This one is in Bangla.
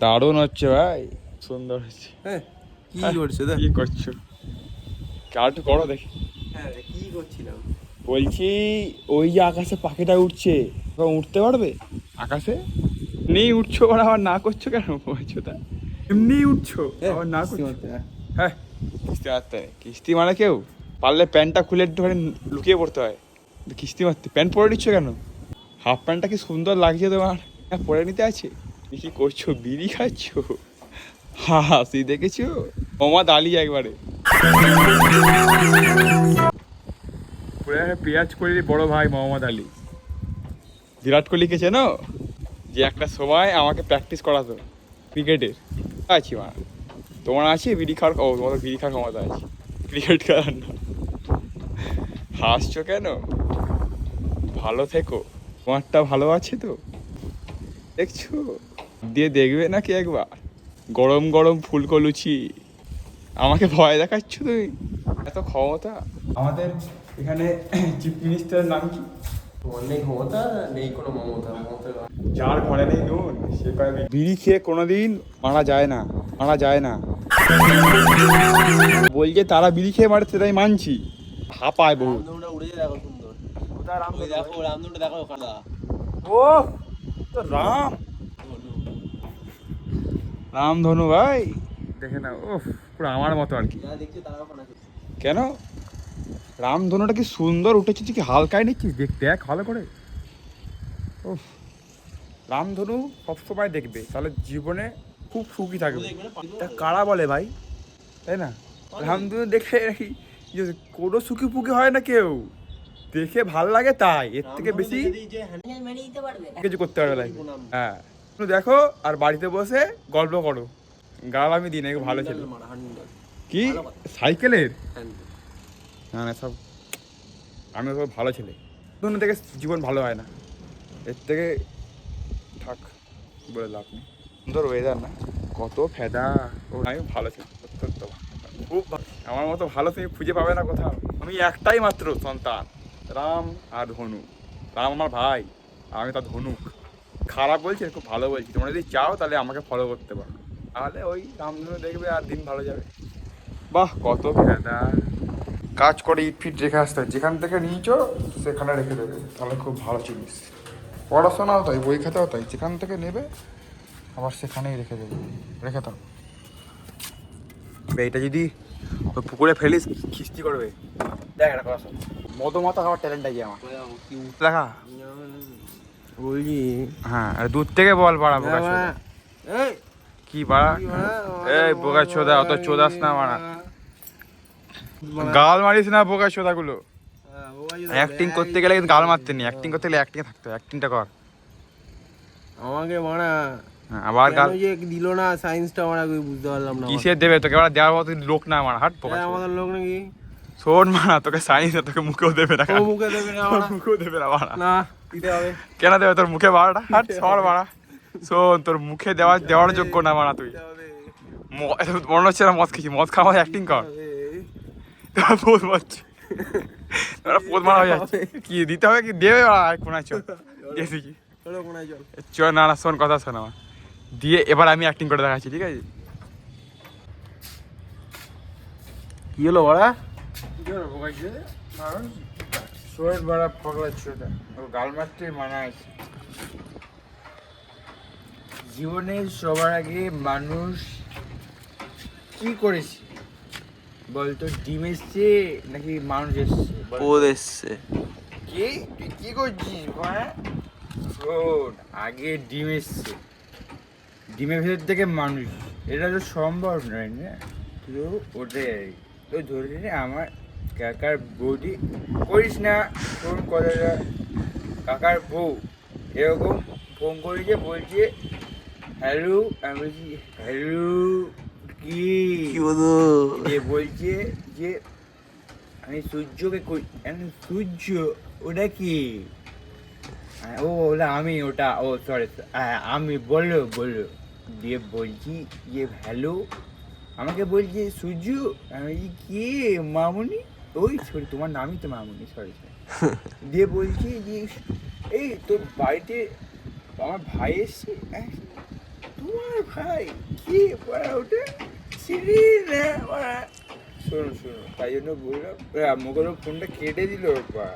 দারুণ হচ্ছে ভাই, সুন্দর হচ্ছে। হ্যাঁ কি করছো? কি করছো? কাট করো দেখি। হ্যাঁ কি করছিলাম বলছি ওই যে আকাশে পাখিটা উঠছে, উঠতে পারবে আকাশে? নেই উঠছো, আর আবার না করছো কেন বলছো? তা এমনি উঠছো আবার না করছো? হ্যাঁ কিস্তি মারতে নেই। কিস্তি মানে কেউ পারলে প্যান্টটা খুলে একটুখানি লুকিয়ে পড়তে হয়, কিস্তি মারতে প্যান্ট পরে নিচ্ছ কেন? হাফ প্যান্টটা কি সুন্দর লাগছে তোমার, হ্যাঁ পরে নিতে আছে। কি করছো, বিড়ি খাচ্ছ? হাসি দেখেছো? মোহাম্মদ আলী একবারে পেঁয়াজ কোহলির বড় ভাই মোহাম্মদ আলী। বিরাট কোহলিকে চেনো? যে একটা সময় আমাকে প্র্যাকটিস করাতো ক্রিকেটের। আছি মা, তোমার আছে বিড়ি খাওয়ার? ও তোমার বিড়ি খাওয়ার ক্ষমতা আছে, ক্রিকেট খেলার না। হাসছো কেন? ভালো থেকো, তোমারটা ভালো আছে তো? দেখছো দিয়ে দেখবে নাকি একবার? গরম গরম ফুলকো লুচি, আমাকে ভয় দেখাচ্ছ তুমি? এত ক্ষমতা আমাদের এখানে। চিফ মিনিস্টারের নাম কি? নেই ক্ষমতা নেই কোনো মমতা। যার ঘরে নেই নুন সে কয় বিড়ি খেয়ে কোনোদিন মারা যায় না, মারা যায় না। বলছে তারা বিড়ি খেয়ে মারে, সেটাই মানছি। হাঁপায় বহু। রামধনুটা উড়ে দেখো সুন্দর। ওই দেখো রামধনুটা দেখো ওখানে। ও তো রাম, রামধনু ভাই দেখে না, ও পুরো আমার মতো আর কি। যা দেখছো তারা ওখানে। কেন রামধনুটা কি সুন্দর উঠেছে, তুই কি হালকায় নিচ্ছিস? দেখতে এক ভালো করে। ও রামধনু সবসময় দেখবে, তাহলে জীবনে খুব সুখী থাকবে। তা কারা বলে ভাই, তাই না? রামধনু দেখে কোনো সুখী ফুকি হয় না কেউ, দেখে ভাল লাগে তাই, এর থেকে বেশি কিছু করতে পারবে না। হ্যাঁ তুমি দেখো আর বাড়িতে বসে গল্প করো, গাল আমি দিই না, ভালো ছিল। কি সাইকেলের? না না সব আমি সব ভালো ছেলে, ধনু থেকে জীবন ভালো হয় না, এর থেকে থাক বলে লাভ নেই। সুন্দর ওয়েদার না, কত ফেদা। ও আমি ভালো ছিল অত্যন্ত, খুব আমার মতো ভালো তুমি খুঁজে পাবে না কোথাও। আমি একটাই মাত্র সন্তান, রাম আর ধনু। রাম আমার ভাই, আমি তার ধনুক। খারাপ বলছি খুব ভালো বলছি, তোমরা যদি চাও তাহলে আমাকে ফলো করতে পারো, তাহলে ওই রামধনু দেখবে আর দিন ভালো যাবে। বাহ কত ফেদা। কাজ করে ইট ফিট রেখে আসতে হয়, যেখান থেকে নিয়েছো সেখানে রেখে দেবে, তাহলে খুব ভালো জিনিস। পড়াশোনাও তাই, বই খাতাও তাই, যেখান থেকে নেবে আবার সেখানেই রেখে দেবে, রেখে দাও। এইটা যদি ওই পুকুরে ফেলিস খিস্তি করবে। দেখ একটা কথা শোন, মধুমাতা খাওয়ার ট্যালেন্ট আছে আমার, দেখা বলছি হ্যাঁ। আর দূর থেকে বল বাড়া বোকা চোদা। কি বাড়া? এই বোকা চোদা, অত চোদাস না মারা, গাল মারিস না বোকা চোদা গুলো। অ্যাক্টিং করতে গেলে কিন্তু গাল মারতে নেই, অ্যাক্টিং করতে গেলে অ্যাক্টিং থাকতে হয়, অ্যাক্টিংটা কর। আমাকে মারা আবার গাল যে দিল না সায়েন্সটা মারা বুঝতে পারলাম না। কিসে দেবে তোকে? এবার দেওয়ার মতো লোক না মারা, হাট বোকা চোদা। আমাদের লোক নাকি? শোন মারা, তোকে সায়েন্স তোকে মুখেও দেবে না, মুখে দেবে না, মুখেও দেবে না মারা। না দিতে হবে। কেন দেবে? তোর মুখে বাড়াটা হাট সর মারা। শোন তোর মুখে দেওয়ার যোগ্য না মারা তুই। মনে হচ্ছে না মদ খেয়েছি, মদ খাওয়া অ্যাক্টিং কর। পোদ মারছি, পোদ মারা হয়ে যাচ্ছে। কি দিতে হবে? কি দেবে? কোনায় চল দিয়ে দেখি। চল না না শোন কথা শোন আমার দিয়ে, এবার আমি অ্যাক্টিং করে দেখাচ্ছি, ঠিক আছে? কি হলো বড়া? শোয়ের বড়া পগলা ছোটা, ও গাল মারতে মানা আছে। জীবনে সবার আগে মানুষ কি করেছে বলতো? ডিম এসছে নাকি মানুষ এসছে? পোদ এসছে। কি তুই কি করছিস ভাই? শোন, আগে ডিম এসছে, ডিমের ভেতর থেকে মানুষ, এটা তো সম্ভব নয় না। তো ওটাই তো ধরে নে আমার কাকার বৌদি, করিস না ফোন করে, কাকার বউ এরকম ফোন করেছে, বলছে হ্যালো। আমি বলছি হ্যালো কি বলো? যে বলছে যে আমি সূর্যকে কই, আমি সূর্য ওটা কি? ও ওটা আমি, ওটা ও সরি আমি, বললো বললো দিয়ে বলছি যে হ্যালো, আমাকে বলছে সূর্য। আমি বলছি কি মামুনি? ওই সরি তোমার নামই তো মামুনি, সরি। দিয়ে বলছি যে এই তোর বাড়িতে আমার ভাই এসছে। তোমার ভাই কি পড়া ওটা সিঁড়ি না পড়া শোনো শোনো তাই জন্য বললাম আমাকে ফোনটা কেটে দিল বা